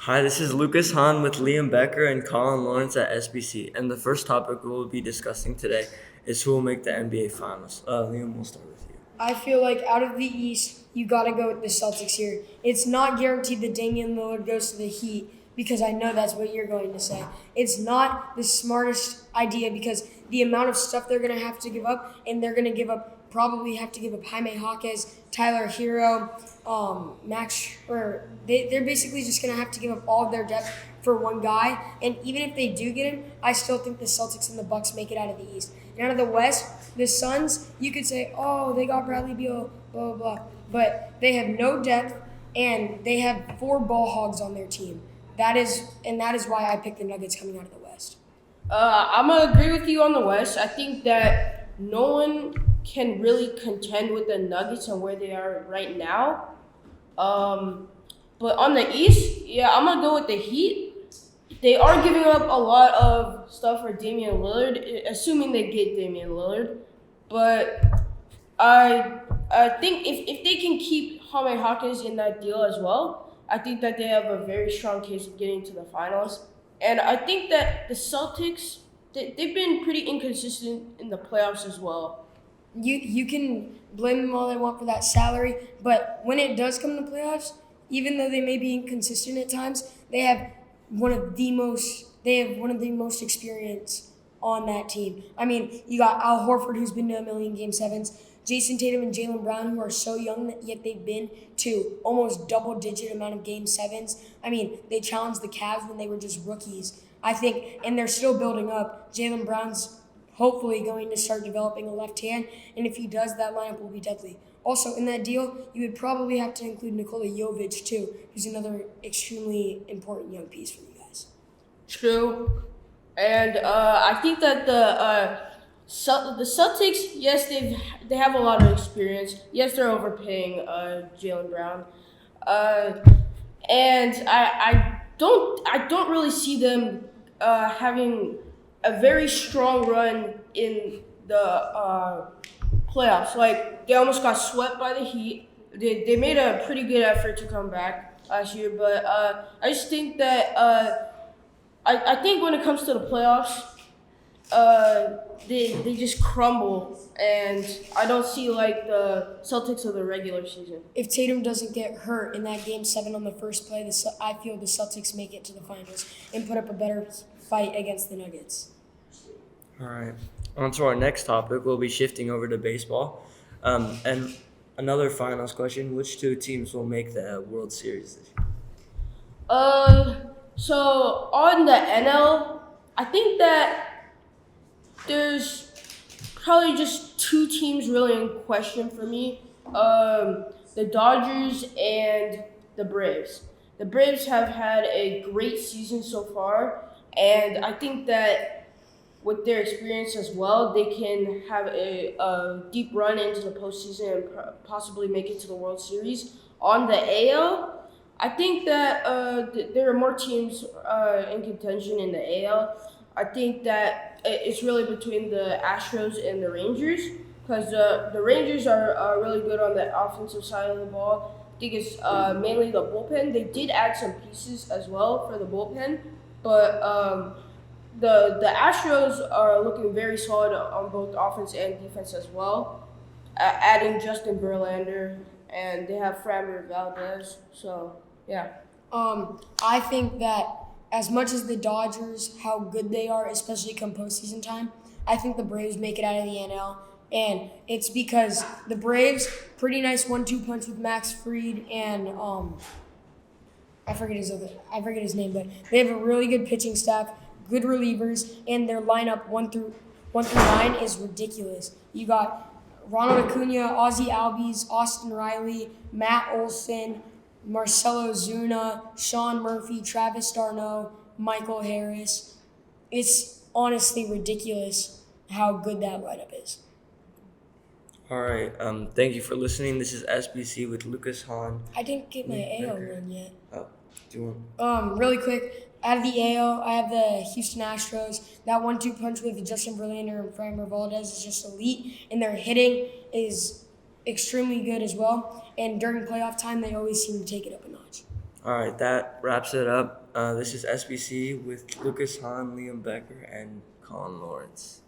Hi, this is Lucas Hahn with Liam Becker and Colin Lawrence at SBC. And the first topic we'll be discussing today is who will make the NBA Finals. Liam, we'll start with you. I feel like out of the East, you got to go with the Celtics here. It's not guaranteed that Damian Lillard goes to the Heat because I know that's what you're going to say. It's not the smartest idea because the amount of stuff they're going to have to give up, and they're going to probably have to give up Jaime Jaquez, Tyler Hero, Max, or they're basically just going to have to give up all of their depth for one guy. And even if they do get him, I still think the Celtics and the Bucks make it out of the East. And out of the West, the Suns, you could say, oh, they got Bradley Beal, blah, blah, blah. But they have no depth, and they have 4 ball hogs on their team. That is why I picked the Nuggets coming out of the West. I'm gonna agree with you on the West. I think that no one can really contend with the Nuggets and where they are right now. But on the East, yeah, I'm gonna go with the Heat. They are giving up a lot of stuff for Damian Lillard, assuming they get Damian Lillard. But I think if they can keep Jaime Hawkins in that deal as well, I think that they have a very strong case of getting to the finals. And I think that the Celtics, they've been pretty inconsistent in the playoffs as well. You can blame them all they want for that salary, but when it does come to playoffs, even though they may be inconsistent at times, they have one of the most experience on that team. I mean, you got Al Horford, who's been to a million Game 7s, Jason Tatum and Jaylen Brown, who are so young, yet they've been to almost double-digit amount of Game 7s. I mean, they challenged the Cavs when they were just rookies. I think, and they're still building up. Jaylen Brown's hopefully going to start developing a left hand, and if he does, that lineup will be deadly. Also, in that deal, you would probably have to include Nikola Jovic, too, who's another extremely important young piece for you guys. True. And I think that the Celtics, yes, they have a lot of experience. Yes, they're overpaying Jaylen Brown, and I don't really see them having a very strong run in the playoffs. Like they almost got swept by the Heat. They made a pretty good effort to come back last year, but I just think that I think when it comes to the playoffs, they just crumble, and I don't see like the Celtics of the regular season. If Tatum doesn't get hurt in that Game 7 on the first play, I feel the Celtics make it to the finals and put up a better fight against the Nuggets. All right. On to our next topic. We'll be shifting over to baseball. And another finals question. Which 2 teams will make the World Series this year? So on the NL, I think that there's probably just 2 teams really in question for me. The Dodgers and the Braves. The Braves have had a great season so far, and I think that with their experience as well, they can have a deep run into the postseason and possibly make it to the World Series. On the AL, I think that there are more teams in contention in the AL. I think that it's really between the Astros and the Rangers because the Rangers are really good on the offensive side of the ball. I think it's mainly the bullpen. They did add some pieces as well for the bullpen, but the Astros are looking very solid on both offense and defense as well, adding Justin Verlander, and they have Framber Valdez. So, yeah. I think that as much as the Dodgers, how good they are, especially come postseason time, I think the Braves make it out of the NL. And it's because the Braves, pretty nice 1-2 punch with Max Fried and I forget his name, but they have a really good pitching staff, good relievers, and their lineup 1 through 9 is ridiculous. You got Ronald Acuna, Ozzie Albies, Austin Riley, Matt Olson, Marcelo Zuna, Sean Murphy, Travis d'Arnaud, Michael Harris. It's honestly ridiculous how good that lineup is. All right. Thank you for listening. This is SBC with Lucas Hahn. I didn't get my Nick AL Becker. run yet. Oh, do you want? Really quick, out of the AL, I have the Houston Astros. That 1-2 punch with Justin Verlander and Framber Valdez is just elite, and their hitting is extremely good as well. And during playoff time, they always seem to take it up a notch. All right, that wraps it up. This is SBC with Lucas Hahn, Liam Becker, and Colin Lawrence.